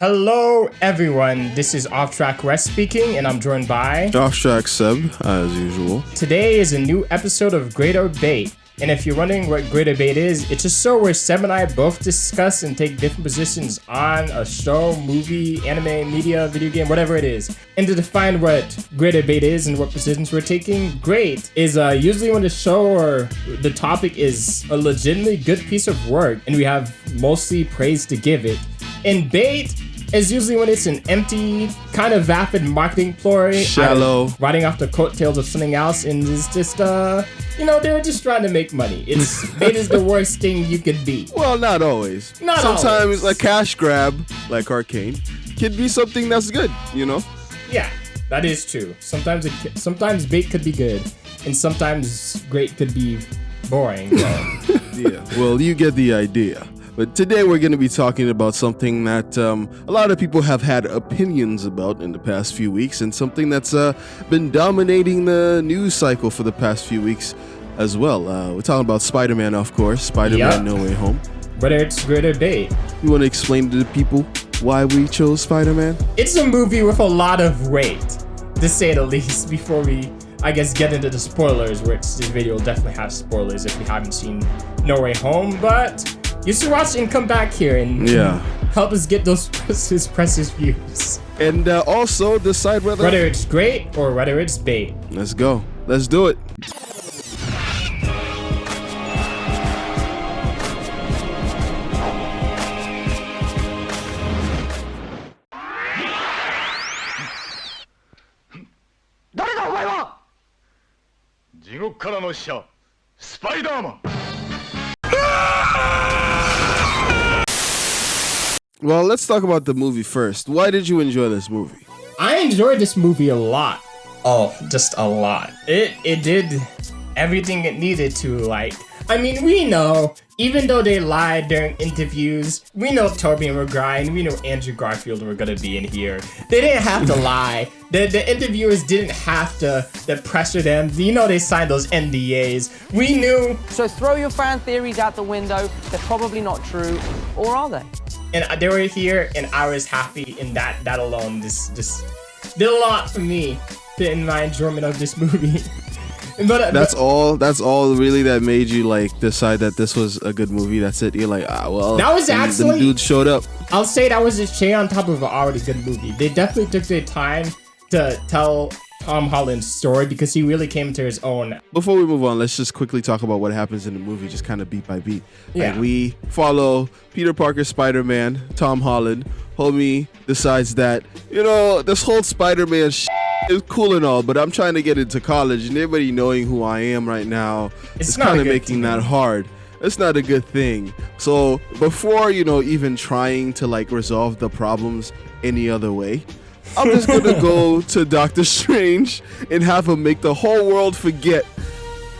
Hello everyone, this is Off Track West speaking and I'm joined by Off Track Seb, as usual. Today is a new episode of Great or Bait, and if you're wondering what Great or Bait is, it's a show where Seb and I both discuss and take different positions on a show, movie, anime, media, video game, whatever it is. And to define what Great or Bait is and what positions we're taking, great is usually when the show or the topic is a legitimately good piece of work and we have mostly praise to give it. And bait is usually when it's an empty, kind of vapid marketing ploy. Shallow. Riding off the coattails of something else, and it's just, they're just trying to make money. Bait is the worst thing you could be. Well, not always. Sometimes always. A cash grab, like Arcane, can be something that's good, you know? Yeah, that is true. Sometimes bait could be good, and sometimes great could be boring. Yeah, well, you get the idea. But today we're going to be talking about something that a lot of people have had opinions about in the past few weeks, and something that's been dominating the news cycle for the past few weeks as well. We're talking about Spider-Man, of course. Spider-Man No Way Home. Whether it's great or bait. You want to explain to the people why we chose Spider-Man? It's a movie with a lot of weight, to say the least, before we, I guess, get into the spoilers, which this video will definitely have spoilers if you haven't seen No Way Home, but you should watch and come back here and help us get those precious views. And also decide whether it's great or whether it's bait. Let's go. Let's do it. Spiderman. Well, let's talk about the movie first. Why did you enjoy this movie? I enjoyed this movie a lot. Oh, just a lot. It did everything it needed to, like. I mean, we know, even though they lied during interviews, we know Tobey Maguire and we know Andrew Garfield were gonna be in here. They didn't have to lie. The interviewers didn't have to pressure them. You know they signed those NDAs. We knew. So throw your fan theories out the window. They're probably not true, or are they? And they were here, and I was happy, and that alone just did a lot for me in my enjoyment of this movie. That's all really that made you like decide that this was a good movie. That's it. You're like, well, that was actually the dude showed up. I'll say that was a cherry on top of an already good movie. They definitely took their time to tell Tom Holland's story because he really came to his own. Before we move on, let's just quickly talk about what happens in the movie, just kind of beat by beat. Yeah. Like we follow Peter Parker, Spider-Man, Tom Holland. Homie decides that, this whole Spider-Man is cool and all, but I'm trying to get into college, and everybody knowing who I am right now is kind of making that hard. It's not a good thing. So before, even trying to like resolve the problems any other way, I'm just gonna go to Doctor Strange and have him make the whole world forget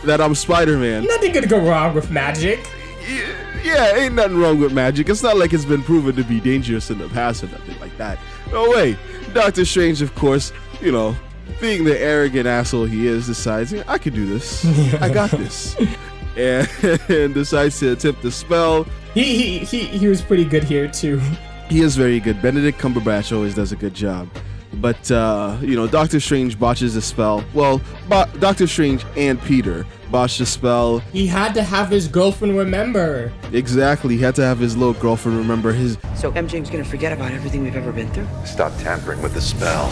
that I'm Spider-Man. Nothing could go wrong with magic. Yeah, ain't nothing wrong with magic. It's not like it's been proven to be dangerous in the past or nothing like that. No way. Doctor Strange, of course, being the arrogant asshole he is, decides, I could do this. I got this. And decides to attempt the spell. He was pretty good here too. He is very good. Benedict Cumberbatch always does a good job. But, Doctor Strange botches the spell. Well, Doctor Strange and Peter botched the spell. He had to have his girlfriend remember. Exactly. He had to have his little girlfriend remember his... So MJ's gonna forget about everything we've ever been through? Stop tampering with the spell.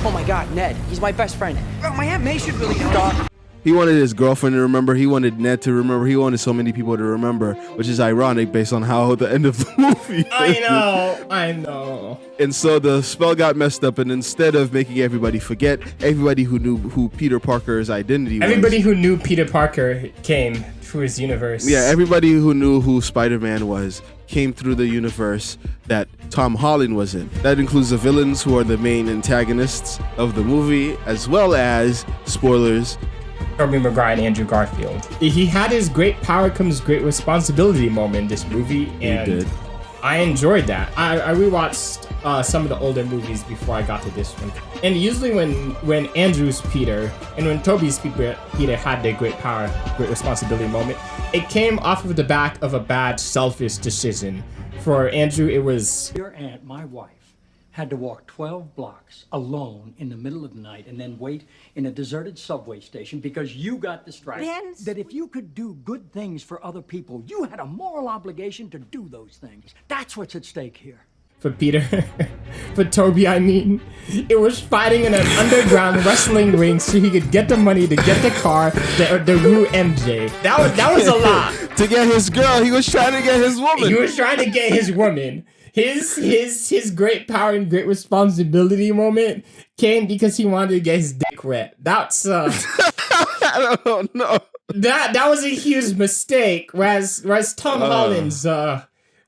Oh my God, Ned. He's my best friend. Oh, my Aunt May should really stop. He wanted his girlfriend to remember. He wanted Ned to remember. He wanted so many people to remember, which is ironic based on how the end of the movie I know. And so the spell got messed up, and instead of making everybody forget, everybody who knew who Peter Parker's identity was. Everybody who knew Peter Parker came through his universe. Yeah, everybody who knew who Spider-Man was came through the universe that Tom Holland was in. That includes the villains who are the main antagonists of the movie, as well as, spoilers, Tobey Maguire and Andrew Garfield. He had his great power comes great responsibility moment in this movie, and he did. I enjoyed that. I rewatched some of the older movies before I got to this one. And usually when Andrew's Peter and when Tobey's Peter had their great power, great responsibility moment, it came off of the back of a bad, selfish decision. For Andrew, it was... Your aunt, my wife, had to walk 12 blocks alone in the middle of the night and then wait in a deserted subway station because you got distracted. Vince. That if you could do good things for other people, you had a moral obligation to do those things. That's what's at stake here. For Peter, for Toby, I mean, it was fighting in an underground wrestling ring so he could get the money to get the car, the Rue MJ. That was a lot. To get his girl, he was trying to get his woman. He was trying to get his woman. His great power and great responsibility moment came because he wanted to get his dick wet. That's I don't know. That was a huge mistake. Whereas Tom Holland's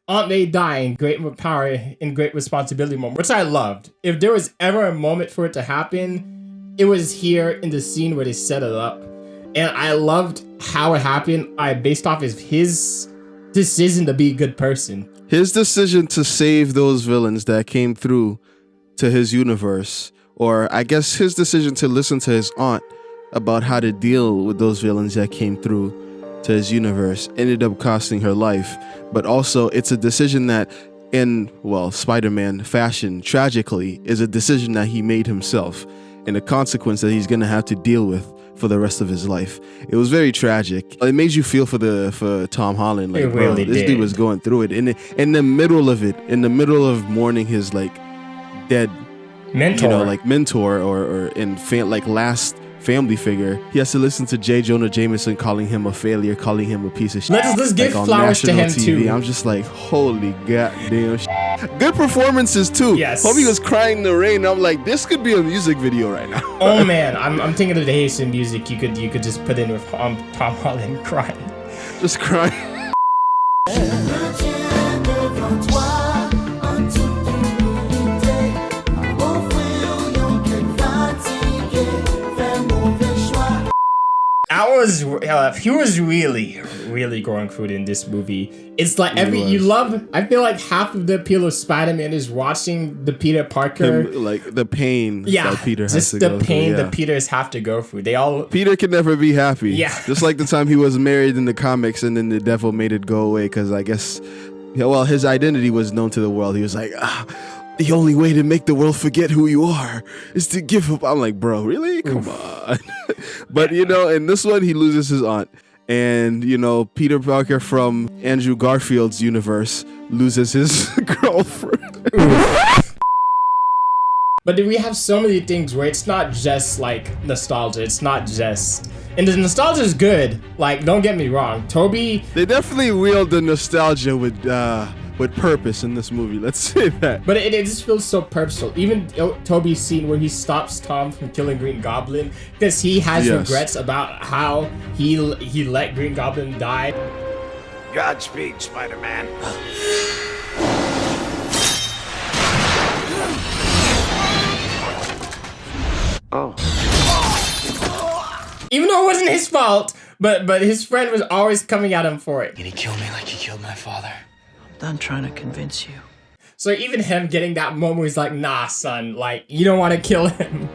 Aunt May dying, great power and great responsibility moment, which I loved. If there was ever a moment for it to happen, it was here in the scene where they set it up. And I loved how it happened. Based off of his decision to be a good person. His decision to save those villains that came through to his universe, or I guess his decision to listen to his aunt about how to deal with those villains that came through to his universe, ended up costing her life. But also, it's a decision that, in, well, Spider-Man fashion, tragically, is a decision that he made himself, and a consequence that he's gonna have to deal with for the rest of his life. It was very tragic. It made you feel for Tom Holland. Like, bro, really this dude was going through it. In the middle of it, in the middle of mourning his like dead mentor, mentor or last family figure, he has to listen to J. Jonah Jameson calling him a failure, calling him a piece of shit. Let's give on flowers to him TV. too. I'm just like, holy goddamn shit. Good performances too. Yes. Homie was crying in the rain. I'm like, this could be a music video right now. Oh man, I'm thinking of the Haitian music you could just put in with Tom Holland crying. Just crying. He was really going through it in this movie. It's like I feel like half of the appeal of Spider-Man is watching the Peter Parker, like the pain that Peter has to go through. Just the pain that Peters have to go through. Peter can never be happy. Yeah. Just like the time he was married in the comics and then the devil made it go away because I guess, his identity was known to the world. He was like, the only way to make the world forget who you are is to give up. I'm like, bro, really? Come on. But, in this one, he loses his aunt. And, Peter Parker from Andrew Garfield's universe loses his girlfriend. But we have so many things where it's not just like nostalgia. It's not just... And the nostalgia is good. Like, don't get me wrong. Toby... They definitely wield the nostalgia with purpose in this movie. Let's say that. But it just feels so purposeful. Even Toby's scene where he stops Tom from killing Green Goblin because he has regrets about how he let Green Goblin die. Godspeed, Spider-Man. Oh. Even though it wasn't his fault, but his friend was always coming at him for it. Can he kill me like he killed my father? Done trying to convince you. So even him getting that moment where he's like, nah, son, like, you don't want to kill him.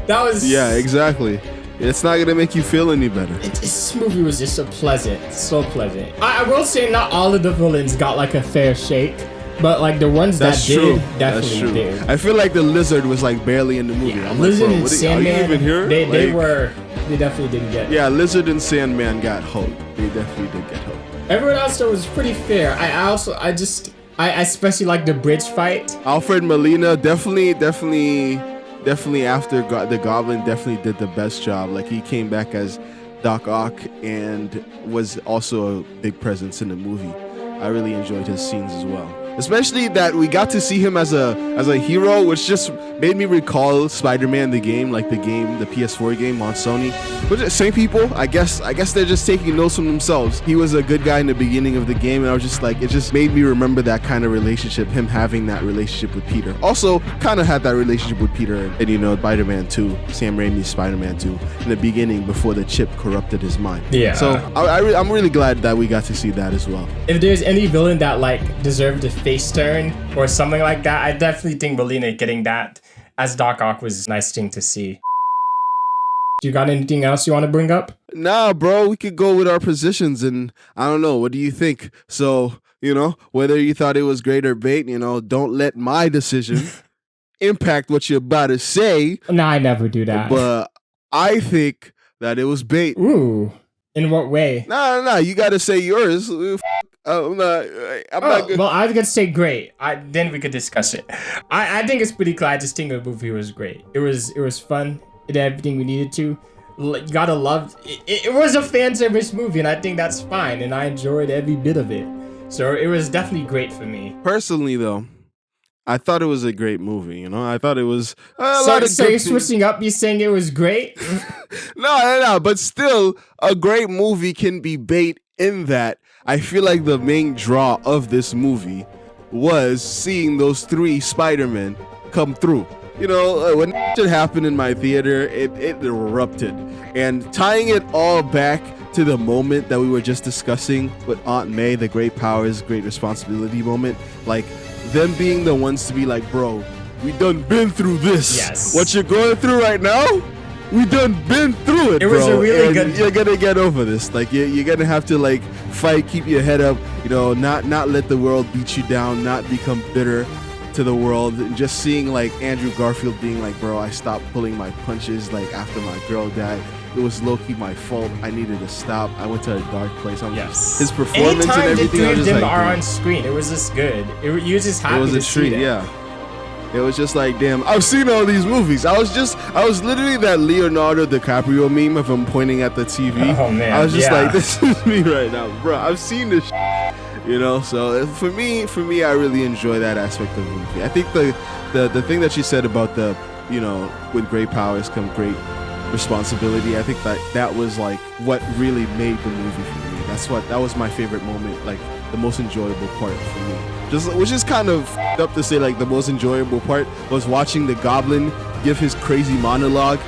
That was... Yeah, exactly. It's not going to make you feel any better. This movie was just so pleasant. I will say not all of the villains got like a fair shake, but like the ones that did, definitely did. I feel like the Lizard was like barely in the movie. Yeah, Lizard and Sandman, are you even here? They definitely didn't get. Yeah, Lizard and Sandman got hoed. They definitely did get hoed. Everyone else though was pretty fair. I especially like the bridge fight. Alfred Molina definitely after the Goblin definitely did the best job. Like he came back as Doc Ock and was also a big presence in the movie. I really enjoyed his scenes as well. Especially that we got to see him as a hero, which just made me recall Spider-Man the game, the PS4 game on Sony. But same people, I guess they're just taking notes from themselves. He was a good guy in the beginning of the game, and I was just like, it just made me remember that kind of relationship, him having that relationship with Peter. Also, kind of had that relationship with Peter and Spider-Man 2, Sam Raimi's Spider-Man 2, in the beginning before the chip corrupted his mind. Yeah. So I'm really glad that we got to see that as well. If there's any villain that deserved a face turn or something like that, I definitely think Molina getting that as Doc Ock was a nice thing to see. Do you got anything else you want to bring up? Nah, bro, we could go with our positions, and I don't know, what do you think? So, whether you thought it was great or bait, don't let my decision impact what you're about to say, No, I never do that. but I think that it was bait. Ooh, in what way? No. You got to say yours. I'm not good. Well, I was gonna say great. Then we could discuss it. I think it's pretty clear. I just think the movie was great. It was fun. It did everything we needed to. You gotta love it. It was a fan service movie, and I think that's fine. And I enjoyed every bit of it. So it was definitely great for me. Personally, though, I thought it was a great movie. You know, I thought it was a lot of So good you're things. switching up. You're saying it was great. No, but still, a great movie can be bait in that I feel like the main draw of this movie was seeing those 3 Spider-Men come through. You know, when shit happened in my theater, it erupted. And tying it all back to the moment that we were just discussing with Aunt May, the great powers, great responsibility moment, like them being the ones to be like, bro, we done been through this. Yes. What you're going through right now, we done been through it, It was bro. a really And good- you're gonna get over this. Like you're gonna have to like fight, keep your head up. You know, not let the world beat you down, not become bitter to the world. And just seeing like Andrew Garfield being like, bro, I stopped pulling my punches like after my girl died. It was low-key my fault. I needed to stop. I went to a dark place. Yes. His performance Anytime and everything. the I 3 was of them like, are dude, on screen, it was just good. You just happy it was to a see treat, them. yeah. It was just like, damn, I've seen all these movies. I was literally that Leonardo DiCaprio meme of him pointing at the TV. Oh, man, I was just yeah. like, this is me right now, bro. I've seen this you know? So for me, I really enjoy that aspect of the movie. I think the thing that she said about the, you know, with great powers come great responsibility, I think that was like what really made the movie for me. That was my favorite moment, like the most enjoyable part for me. Which is kind of up to say, like the most enjoyable part was watching the Goblin give his crazy monologue,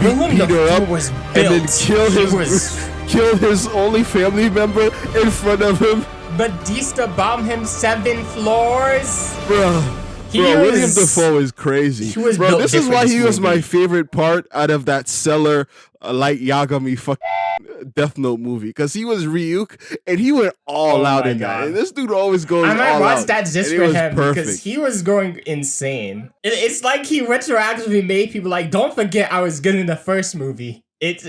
beat Willem Peter Dafoe up, was and then built. kill his only family member in front of him, Batista bombed him 7 floors. bro. William Dafoe is crazy. He was bro, built this is why different he this was my movie. favorite part out of that Cellar Light Yagami fucking Death Note movie, because he was Ryuk and he went all Oh out my in that. God. And this dude always goes I might all watch out, that just and it for was him perfect. because he was going insane. It's like he retroactively made people like, don't forget I was good in the first movie. It's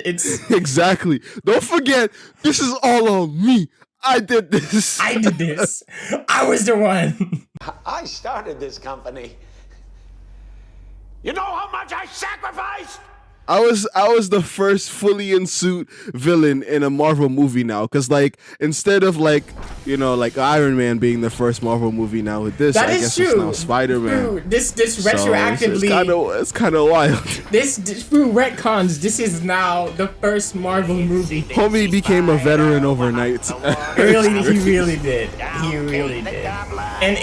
Exactly. Don't forget, this is all on me. I did this. I did this. I was the one. I started this company. You know how much I sacrificed? I was the first fully in suit villain in a Marvel movie now, because like instead of like, you know, like Iron Man being the first Marvel movie now, with this That I is guess true. it's now Spider-Man. True. This So retroactively. it's kind of wild. This through retcons. This is now the first Marvel movie. Homie became a veteran overnight. He really did. He really did. And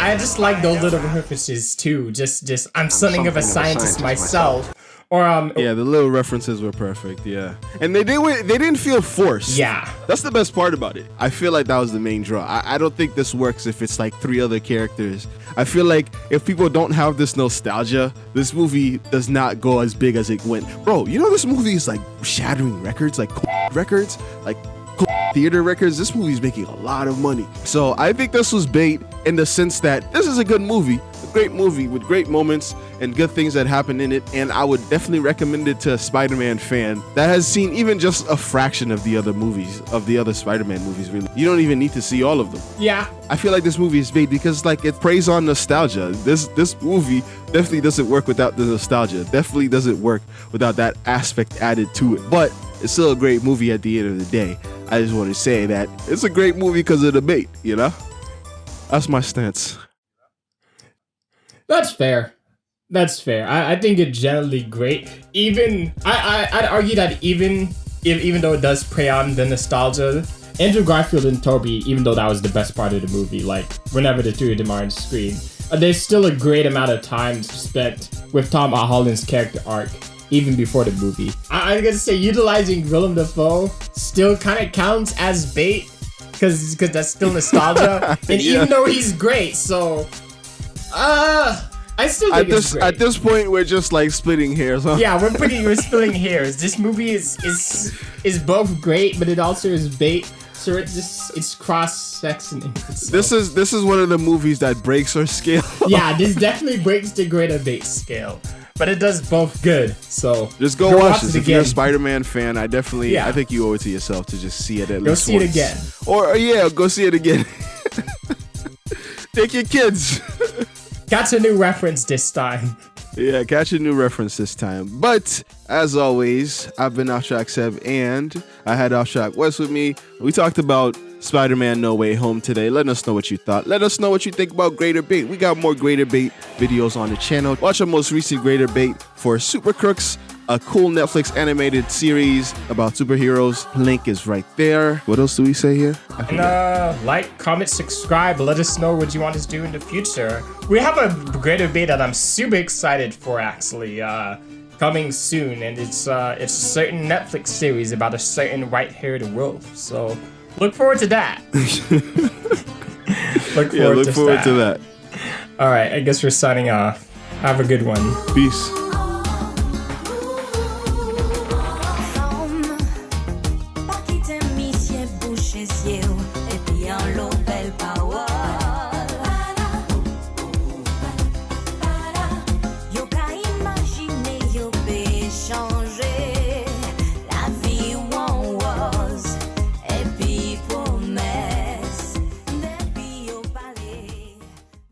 I just like those little references too. Just I'm something of a scientist myself. Or Yeah, the little references were perfect. Yeah, and they didn't feel forced. Yeah. That's the best part about it. I feel like that was the main draw. I don't think this works if it's like 3 other characters. I feel like if people don't have this nostalgia, this movie does not go as big as it went. Bro, you know this movie is like shattering records, like records, like theater records. This movie is making a lot of money. So I think this was bait in the sense that this is a good movie, a great movie with great moments and good things that happen in it. And I would definitely recommend it to a Spider-Man fan that has seen even just a fraction of the other movies, of the other Spider-Man movies, really. You don't even need to see all of them. yeah. I feel like this movie is bait because like it preys on nostalgia. This movie definitely doesn't work without the nostalgia. Definitely doesn't work without that aspect added to it. But it's still a great movie at the end of the day. I just want to say that it's a great movie because of the bait, you know? That's my stance. That's fair. That's fair. I think it's generally great. Even I'd argue that even though it does prey on the nostalgia, Andrew Garfield and Toby, even though that was the best part of the movie, like whenever the 2 of them are on screen, there's still a great amount of time spent with Tom Holland's character arc, even before the movie. I'm gonna say utilizing Willem Dafoe still kind of counts as bait, because that's still nostalgia, and Yeah. even though he's great, so I still think it's great. At this point, we're just like splitting hairs, huh? Yeah, we're splitting hairs. This movie is both great, but it also is bait. So it's cross-sectioning. This is one of the movies that breaks our scale. Yeah, this definitely breaks the greater bait scale. But it does both good. So just go watch this. If again. you're a Spider-Man fan, I think you owe it to yourself to just see it at least once. Go see it again. Or yeah, go see it again. Take your kids. Catch a new reference this time. Yeah, catch a new reference this time. But as always, I've been Off-Track Seb, and I had Off-Track West with me. We talked about Spider-Man No Way Home today. Let us know what you thought. Let us know what you think about Greater Bait. We got more Greater Bait videos on the channel. Watch our most recent Greater Bait for Super Crooks, a cool Netflix animated series about superheroes. Link is right there. What else do we say here? And like, comment, subscribe. Let us know what you want us to do in the future. We have a Greater Bait that I'm super excited for, actually. Coming soon, and it's a certain Netflix series about a certain white-haired wolf. So look forward to that. Look forward to that. All right, I guess we're signing off. Have a good one. Peace.